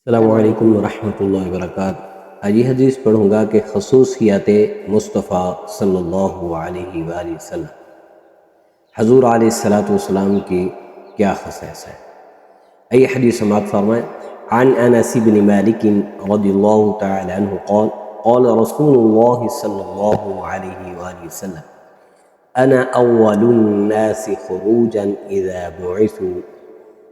السلام علیکم ورحمۃ اللہ وبرکاتہ۔ آج یہ حدیث پڑھوں گا کہ خصوصیات مصطفیٰ صلی اللہ علیہ وآلہ وسلم، حضور علیہ السلام کی کیا خصائص ہے۔ ای حدیث سماعت فرمائیں۔ عن انس بن مالک رضی اللہ تعالی عنہ قال قال رسول اللہ صلی اللہ علیہ وآلہ وسلم انا اول الناس خروجا اذا بعثوا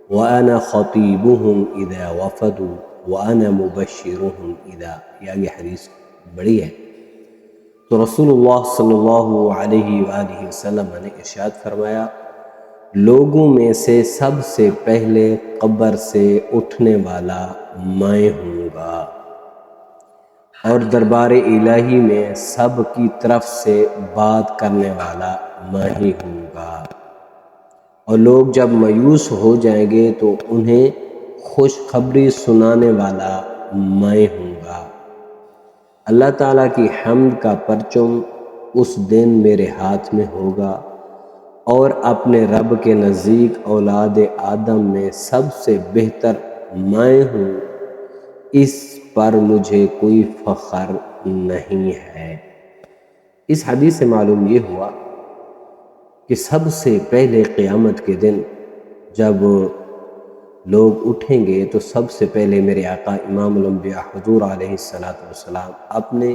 وَأَنَا خَطِيبُهُمْ إِذَا وَفَدُوا وَأَنَا مُبَشِّرُهُمْ إِذَا۔ یہ حدیث بڑی ہے۔ تو رسول اللہ صلی اللہ علیہ وآلہ وسلم نے ارشاد فرمایا، لوگوں میں سے سب سے پہلے قبر سے اٹھنے والا میں ہوں گا، اور دربار الہی میں سب کی طرف سے بات کرنے والا میں ہی ہوں گا، اور لوگ جب مایوس ہو جائیں گے تو انہیں خوشخبری سنانے والا میں ہوں گا۔ اللہ تعالیٰ کی حمد کا پرچم اس دن میرے ہاتھ میں ہوگا، اور اپنے رب کے نزدیک اولاد آدم میں سب سے بہتر میں ہوں، اس پر مجھے کوئی فخر نہیں ہے۔ اس حدیث سے معلوم یہ ہوا کہ سب سے پہلے قیامت کے دن جب لوگ اٹھیں گے تو سب سے پہلے میرے آقا امام الانبیاء حضور علیہ السلام اپنے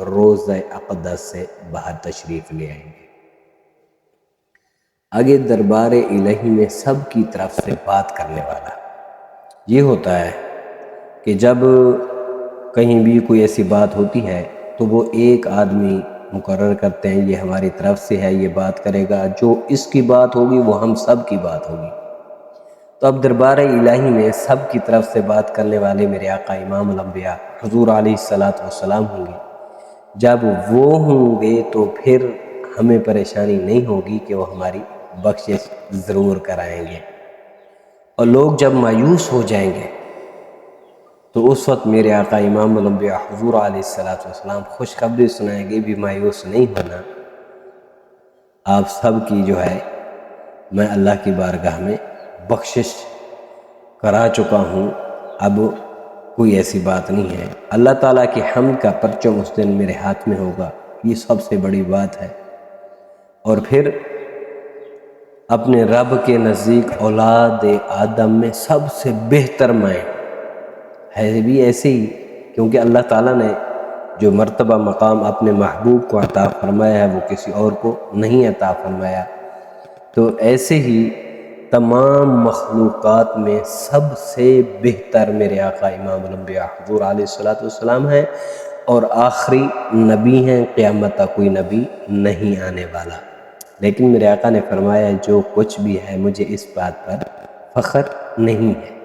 روضہ اقدس سے باہر تشریف لے آئیں گے۔ آگے دربار الہی میں سب کی طرف سے بات کرنے والا یہ ہوتا ہے کہ جب کہیں بھی کوئی ایسی بات ہوتی ہے تو وہ ایک آدمی مقرر کرتے ہیں، یہ ہماری طرف سے ہے، یہ بات کرے گا، جو اس کی بات ہوگی وہ ہم سب کی بات ہوگی۔ تو اب دربار الہی میں سب کی طرف سے بات کرنے والے میرے آقا امام الانبیاء حضور علیہ السلام ہوں گے۔ جب وہ ہوں گے تو پھر ہمیں پریشانی نہیں ہوگی کہ وہ ہماری بخشش ضرور کرائیں گے، اور لوگ جب مایوس ہو جائیں گے تو اس وقت میرے آقا امام الانبیاء حضور علیہ السلام خوشخبری سنائیں گے، بھی مایوس نہیں ہونا، آپ سب کی جو ہے میں اللہ کی بارگاہ میں بخشش کرا چکا ہوں، اب کوئی ایسی بات نہیں ہے۔ اللہ تعالیٰ کی حمد کا پرچم اس دن میرے ہاتھ میں ہوگا، یہ سب سے بڑی بات ہے۔ اور پھر اپنے رب کے نزدیک اولاد آدم میں سب سے بہتر میں ہے بھی ایسے ہی، کیونکہ اللہ تعالیٰ نے جو مرتبہ مقام اپنے محبوب کو عطا فرمایا ہے وہ کسی اور کو نہیں عطا فرمایا، تو ایسے ہی تمام مخلوقات میں سب سے بہتر میرے آقا امام الانبیاء حضور علیہ السلام ہیں، اور آخری نبی ہیں، قیامت تک کوئی نبی نہیں آنے والا۔ لیکن میرے آقا نے فرمایا جو کچھ بھی ہے مجھے اس بات پر فخر نہیں ہے۔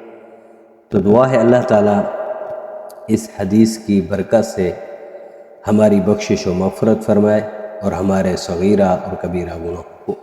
تو دعا ہے اللہ تعالیٰ اس حدیث کی برکت سے ہماری بخشش و مغفرت فرمائے، اور ہمارے صغیرہ اور کبیرہ گناہوں کو